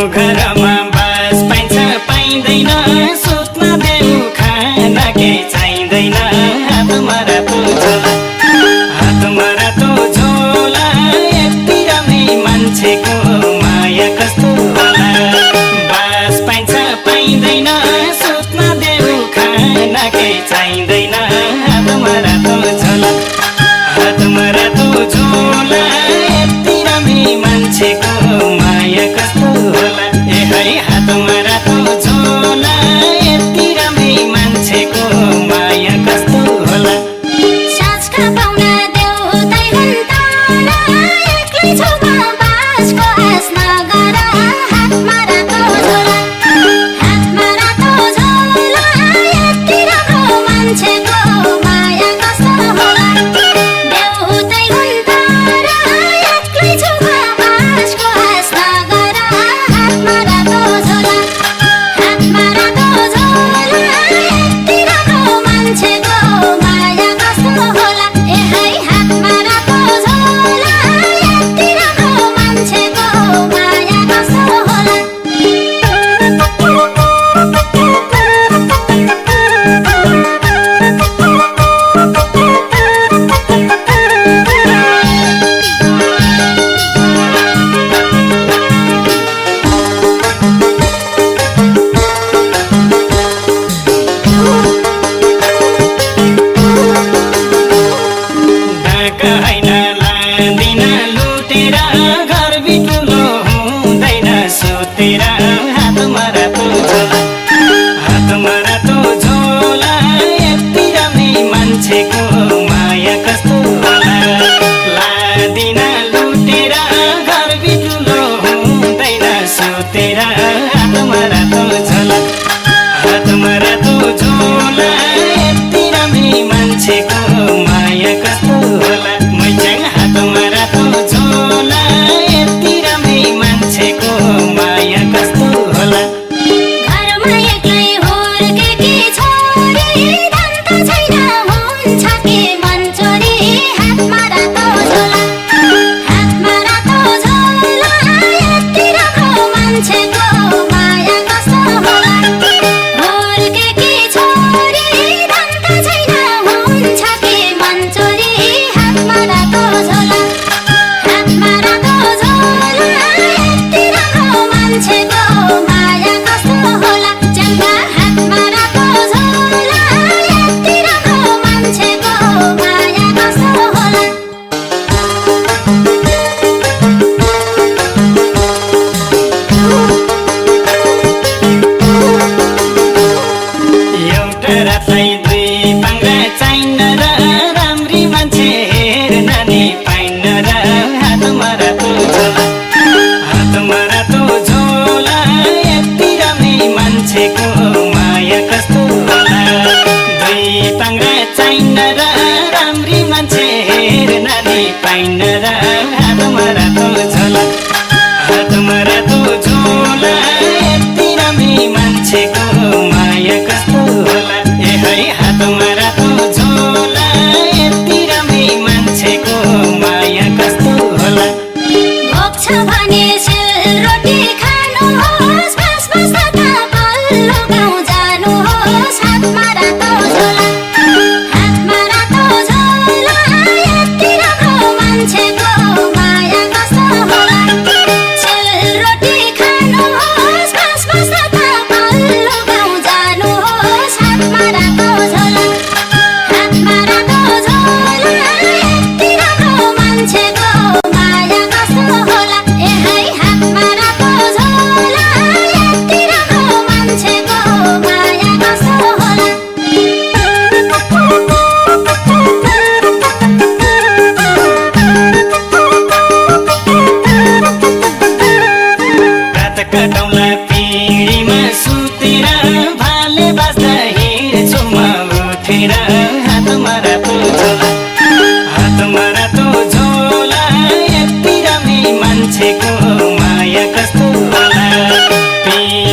घरमा बास पाइन्छ पाइँदैन सुत्न देऊ खान केही चाहिँदैन हातमा रातो झोला हातमा रातो झोला यति राम्री मान्छेको माया कस्तो होला बास पाइन्छ पाइँदैन सुत्न देऊ खान केही चाहिँदैन हातमा रातो झोला हातमा रातो झोला यति राम्री मान्छेको माया कस्तो होला ए है हातमा रातो झोला यति राम्री मान्छेको माया कस्तो होला साँझका पाउना देउतै हुन् तारा एक्लै छेउमा बासको आस नगर हातमा रातो झोला यति राम्रो मान्छेको माया कस्तो होला देउतै हुन् तारा एक्लै छेउमा बासको आस नगर हातमा रातो झोला यति राम्रो मान्छेको माया कस्तो होला ए है हातमा रातो झोला यति राम्रो मान्छेको माया कस्तो होला ढाका हैन लाँदिन लुटेर घर बिटुलो हुँदैन सुतेर हातमा रातो झोला हातमा रातो झोला यति राम्री मान्छेको माया कस्तो होला लाँदिन लुटेर घर बिटुलो हुँदैन सुतेर हातमा रातो झोला हातमा रातो झोला यति राम्री मान्छेको माया कस्तो होला मैचाङ हातमा रातो झोला यति राम्री मान्छेको माया कस्तो होला घरमा एक्लै हुर्केकी छोरी धन त छैन हुन्छ के मन चोरी हातमा रातो झोला यति राम्रो मान्छेको माया कस्तो होला हुर्केकी छोरी धन त छैन हुन्छ के मन चोरी हातमा रातो झोला यति राम्रो मान्छेको माया कस्तो होला चम्पा हातमा रातो झोला यति राम्रो मान्छेको माया कस्तो होला एउटा रातलाई दुई पाङ्ग्रा चाहिन्न र राम्री मान्छे हेर्न नि पाइन्न र हातमा रातो झोला हातमा रातो झोला यति राम्री मान्छेको माया कस्तो होला दुई पाङ्ग्रा चाहिन्न र राम्री मान्छे हेर्न नि पाइन्न र हातमा रातो झोला हातमा रातो झोला यति राम्री मान्छेको माया कस्तो होला ए है हातमा रातो झोला यति राम्री मान्छेको माया कस्तो होला भोक छ भने सेलरोटी खानुहोस् बस बस्दा त पल्लो गाउँ जानुहोस् हातमा रातो झोला यति राम्रो मान्छेको माया कस्तो होला सेलरोटी खानुहोस् बस बस्दा त पल्लो गाउँ जानुहोस् हातमा रातो झोला यति राम्रो मान्छेको माया कस्तो होला ए है हातमा रातो झोला यति राम्रो मान्छेको माया कस्तो होला रात कटौला पिँढीमा सुतेर भाले बाँच्दा हिँड्छु म उठेर हातमा रातो झोला